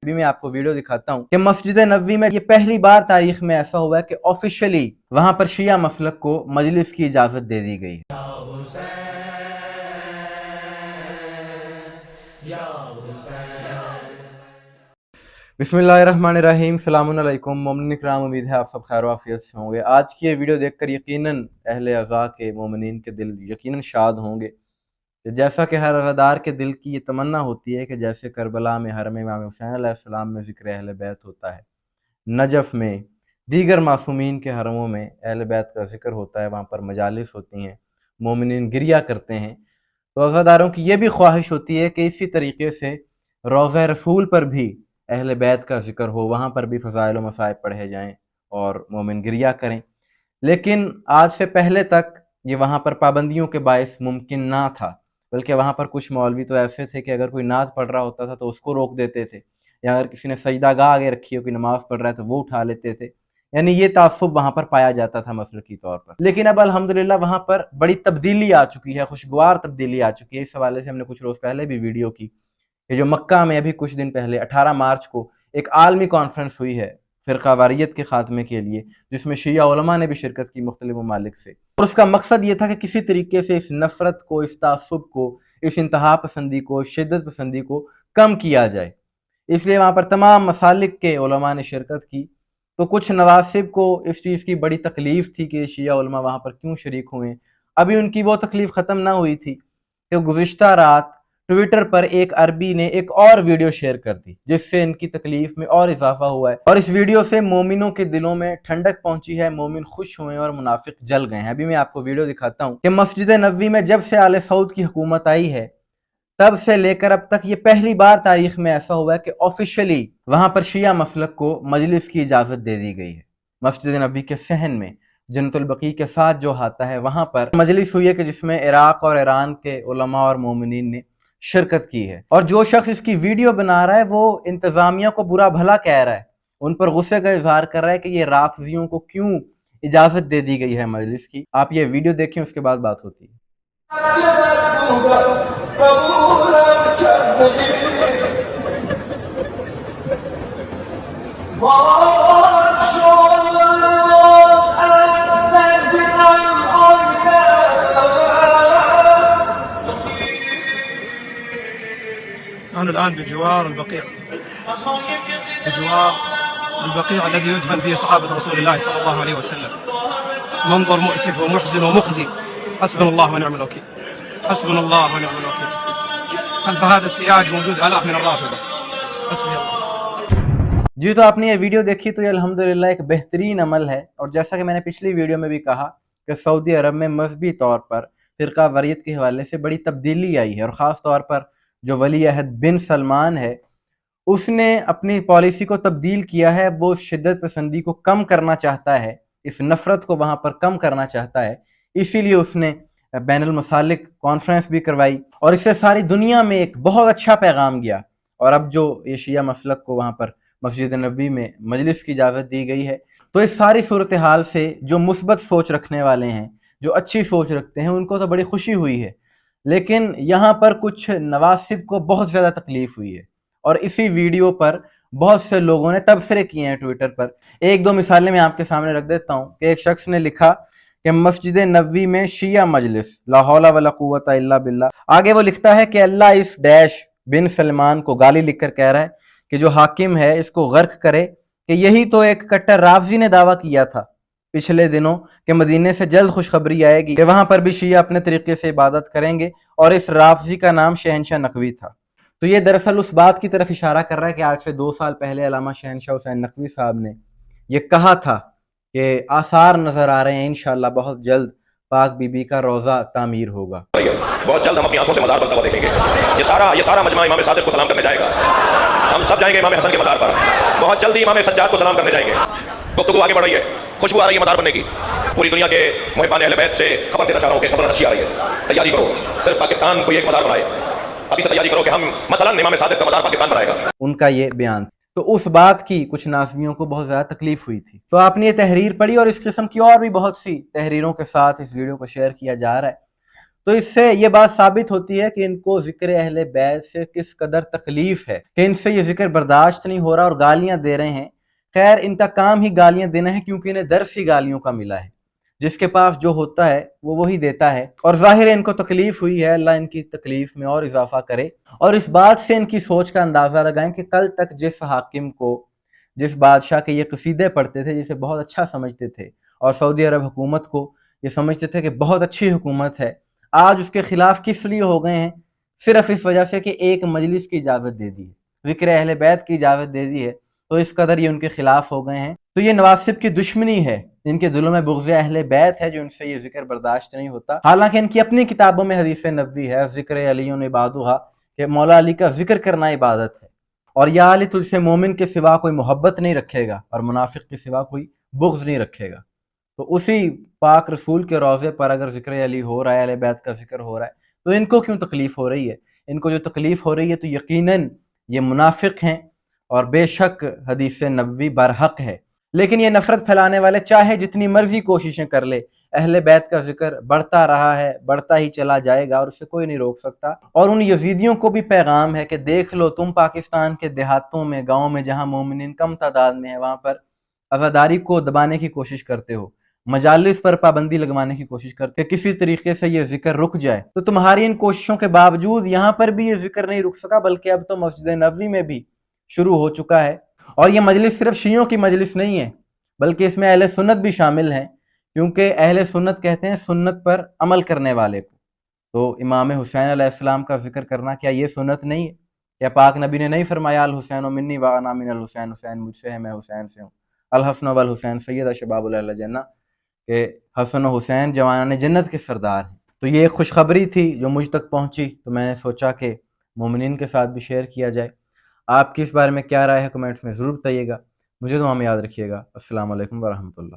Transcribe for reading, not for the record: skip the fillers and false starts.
अभी मैं आपको वीडियो दिखाता हूँ कि मस्जिद नबवी में ये पहली बार तारीख में ऐसा हुआ है कि ऑफिशियली वहां पर शिया मसलक को मजलिस की इजाजत दे दी गई है। बिस्मिल्लाहिर्रहमानिर्रहीम, सलामुन अलैकुम मोमिन इकराम। उम्मीद है आप सब खैर आफियत से होंगे। आज की ये वीडियो देखकर यकीनन अहले अज़ा के मोमिनीन के दिल यकीनन शाद होंगे। जैसा कि हर अज़ादार के दिल की ये तमन्ना होती है कि जैसे करबला में हरम इमाम हुसैन अलैहिस्सलाम में ज़िक्र अहले बैत होता है, नजफ़ में दीगर मासूमीन के हरमों में अहले बैत का ज़िक्र होता है, वहाँ पर मजालिस होती हैं, मोमिनीन गिरिया करते हैं, तो अज़ादारों की ये भी ख्वाहिश होती है कि इसी तरीके से रोज़ा रसूल पर भी अहले बैत का ज़िक्र हो, वहाँ पर भी फ़ज़ाइल व मसाइब पढ़े जाएँ और मोमिन गिरिया करें। लेकिन आज से पहले तक ये वहाँ पर पाबंदियों के बायस मुमकिन ना था, बल्कि वहाँ पर कुछ मौलवी तो ऐसे थे कि अगर कोई नात पढ़ रहा होता था तो उसको रोक देते थे, या अगर किसी ने सजदागाह आगे रखी हो, कोई नमाज़ पढ़ रहा है तो वो उठा लेते थे। यानी ये तासुब वहाँ पर पाया जाता था मसलकी तौर पर। लेकिन अब अल्हम्दुलिल्लाह वहाँ पर बड़ी तब्दीली आ चुकी है, खुशगवार तब्दीली आ चुकी है। इस हवाले से हमने कुछ रोज़ पहले भी वीडियो की कि जो मक्का में अभी कुछ दिन पहले 18 मार्च को एक आलमी कॉन्फ्रेंस हुई है फ़िरका वारियत के ख़ात्मे के लिए, जिसमें शिया उलमा ने भी शिरकत की मुख्तलिफ ममालिक से, और उसका मकसद ये था कि किसी तरीके से इस नफ़रत को, इस तासुब को, इस इंतहा पसंदी को, शिद्दत पसंदी को कम किया जाए। इसलिए वहाँ पर तमाम मसालिक के उलमा ने शिरकत की। तो कुछ नवासिब को इस चीज़ की बड़ी तकलीफ़ थी कि शिया उलमा वहाँ पर क्यों शरीक हुए। अभी उनकी वो तकलीफ़ ख़त्म ना हुई थी कि गुज़िश्ता रात ट्विटर पर एक अरबी ने एक और वीडियो शेयर कर दी, जिससे इनकी तकलीफ में और इजाफा हुआ है, और इस वीडियो से मोमिनों के दिलों में ठंडक पहुंची है, मोमिन खुश हुए और मुनाफिक जल गए हैं। अभी मैं आपको वीडियो दिखाता हूं कि मस्जिद नबवी में जब से आले सऊद की हुकूमत आई है, तब से लेकर अब तक ये पहली बार तारीख में ऐसा हुआ है कि ऑफिशियली वहां पर शिया मसलक को मजलिस की इजाजत दे दी गई है। मस्जिद नबी के सहन में जन्नतुल बकी के साथ जो आता है, वहां पर मजलिस हुई है कि जिसमें इराक और ईरान के उलमा और मोमिनीन ने शिरकत की है। और जो शख्स इसकी वीडियो बना रहा है वो इंतजामिया को बुरा भला कह रहा है, उन पर गुस्से का इजहार कर रहा है कि ये राफजियों को क्यों इजाजत दे दी गई है मजलिस की। आप ये वीडियो देखें, उसके बाद बात होती है। نحن الآن بجوار البقيع، بجوار البقيع الذي يدفن فيه صحابة رسول الله صلى الله عليه وسلم. منظر مؤسف ومحزن ومخزي. حسبنا الله ونعم الوكيل، حسبنا الله ونعم الوكيل. خلف هذا السياج موجود آلاف من الرافضة. حسبي الله. जी, तो आपने ये वीडियो देखी तो ये अल्हम्दुलिल्लाह एक बेहतरीन अमल है। और जैसा कि मैंने पिछली वीडियो में भी कहा कि सऊदी अरब में मजहबी तौर पर फ़िरका वारियत के हवाले से बड़ी तब्दीली आई है, और ख़ास तौर पर जो वली अहद बिन सलमान है, उसने अपनी पॉलिसी को तब्दील किया है। वो शिद्दत पसंदी को कम करना चाहता है, इस नफ़रत को वहाँ पर कम करना चाहता है। इसीलिए उसने बैनुल मसालिक कॉन्फ्रेंस भी करवाई, और इससे सारी दुनिया में एक बहुत अच्छा पैगाम गया। और अब जो ये शिया मसलक को वहाँ पर मस्जिद नबी में मजलिस की इजाज़त दी गई है, तो इस सारी सूरत हाल से जो मुस्बत सोच रखने वाले हैं, जो अच्छी सोच रखते हैं, उनको तो बड़ी खुशी हुई है। लेकिन यहाँ पर कुछ नवासिब को बहुत ज़्यादा तकलीफ हुई है, और इसी वीडियो पर बहुत से लोगों ने तबसरे किए हैं ट्विटर पर। एक दो मिसालें मैं आपके सामने रख देता हूँ कि एक शख्स ने लिखा कि मस्जिद नबवी में शिया मजलिस, ला हौला वला कुव्वता इल्ला बिल्लाह। आगे वो लिखता है कि अल्लाह इस डैश बिन सलमान को गाली लिखकर कह रहा है कि जो हाकिम है इसको गर्क करे, कि यही तो एक कट्टर राफजी ने दावा किया था पिछले दिनों कि मदीने से जल्द खुशखबरी आएगी कि वहां पर भी शिया अपने तरीके से इबादत करेंगे, और इस राफजी का नाम शहनशाह नकवी था। तो ये दरअसल उस बात की तरफ इशारा कर रहा है कि आज से 2 साल पहले अल्लामा शहनशाह हुसैन नकवी साहब ने ये कहा था कि आसार नजर आ रहे हैं, इंशाअल्लाह बहुत जल्द पाक बीबी का रोजा तामीर होगा। बहुत जल्द हम अपनी आंखों से मज़ार बनता हुआ देखेंगे। ये सारा मजमा इमाम सादिक को सलाम करने जाएगा। हम सब जाएंगे इमाम हसन के मज़ार पर। बहुत जल्दी इमाम सज्जाद को सलाम करने जाएंगे। गुफ्तगू आगे बढ़ रही है, खुशबू आ रही है मज़ार बनने की। पूरी दुनिया के मुहिब्बान अहले बैत से खबर देना चाह रहा हूँ कि खबर अच्छी आ रही है। तैयारी करो, सिर्फ पाकिस्तान को एक मज़ार बनाए। अभी से तैयारी करो कि हम मसलन इमाम सादिक का मज़ार पाकिस्तान बनाएगा। उनका ये बयान, तो उस बात की कुछ नाज़ियों को बहुत ज़्यादा तकलीफ हुई थी। तो आपने ये तहरीर पढ़ी, और इस किस्म की और भी बहुत सी तहरीरों के साथ इस वीडियो को शेयर किया जा रहा है। تو اس سے یہ بات ثابت ہوتی ہے کہ ان کو ذکر اہل بیت سے کس قدر تکلیف ہے کہ ان سے یہ ذکر برداشت نہیں ہو رہا اور گالیاں دے رہے ہیں۔ خیر ان کا کام ہی گالیاں دینا ہے، کیونکہ انہیں درس ہی گالیوں کا ملا ہے، جس کے پاس جو ہوتا ہے وہ وہی دیتا ہے، اور ظاہر ہے ان کو تکلیف ہوئی ہے، اللہ ان کی تکلیف میں اور اضافہ کرے۔ اور اس بات سے ان کی سوچ کا اندازہ لگائیں کہ کل تک جس حاکم کو، جس بادشاہ کے یہ قصیدے پڑھتے تھے، جسے بہت اچھا سمجھتے تھے، اور سعودی عرب حکومت کو یہ سمجھتے تھے کہ بہت اچھی حکومت ہے، آج اس کے خلاف کس لیے ہو گئے ہیں؟ صرف اس وجہ سے کہ ایک مجلس کی اجازت دے دی ہے، ذکر اہل بیت کی اجازت دے دی ہے، تو اس قدر یہ ان کے خلاف ہو گئے ہیں۔ تو یہ نواسب کی دشمنی ہے، ان کے دلوں میں بغض اہل بیت ہے، جو ان سے یہ ذکر برداشت نہیں ہوتا۔ حالانکہ ان کی اپنی کتابوں میں حدیث نبوی ہے، ذکر علی عبادھا، کہ مولا علی کا ذکر کرنا عبادت ہے، اور یا علی تجھ سے مومن کے سوا کوئی محبت نہیں رکھے گا اور منافق کے سوا کوئی بغض نہیں رکھے گا۔ تو اسی پاک رسول کے روضے پر اگر ذکر علی ہو رہا ہے، اہل بیت کا ذکر ہو رہا ہے، تو ان کو کیوں تکلیف ہو رہی ہے؟ ان کو جو تکلیف ہو رہی ہے تو یقیناً یہ منافق ہیں، اور بے شک حدیث نبوی برحق ہے۔ لیکن یہ نفرت پھیلانے والے چاہے جتنی مرضی کوششیں کر لے، اہل بیت کا ذکر بڑھتا رہا ہے، بڑھتا ہی چلا جائے گا، اور اسے کوئی نہیں روک سکتا۔ اور ان یزیدیوں کو بھی پیغام ہے کہ دیکھ لو، تم پاکستان کے دیہاتوں میں، گاؤں میں جہاں مومنین کم تعداد میں ہیں، وہاں پر عزاداری کو دبانے کی کوشش کرتے ہو، مجالس پر پابندی لگوانے کی کوشش کرتے، کسی طریقے سے یہ ذکر رک جائے، تو تمہاری ان کوششوں کے باوجود یہاں پر بھی یہ ذکر نہیں رک سکا، بلکہ اب تو مسجد نبوی میں بھی شروع ہو چکا ہے۔ اور یہ مجلس صرف شیعوں کی مجلس نہیں ہے، بلکہ اس میں اہل سنت بھی شامل ہیں، کیونکہ اہل سنت کہتے ہیں سنت پر عمل کرنے والے کو۔ تو امام حسین علیہ السلام کا ذکر کرنا کیا یہ سنت نہیں ہے؟ یا پاک نبی نے نہیں فرمایا الحسین منی وانا من الحسین، حسین مجھ سے ہے، میں حسین سے ہوں، الحسن والحسین سید شباب اہل جنہ، کہ حسن و حسین جوانان جنت کے سردار ہیں۔ تو یہ ایک خوشخبری تھی جو مجھ تک پہنچی، تو میں نے سوچا کہ مومنین کے ساتھ بھی شیئر کیا جائے۔ آپ کی اس بارے میں کیا رائے ہے کمنٹس میں ضرور بتائیے گا۔ مجھے دعا میں یاد رکھیے گا۔ السلام علیکم ورحمۃ اللہ۔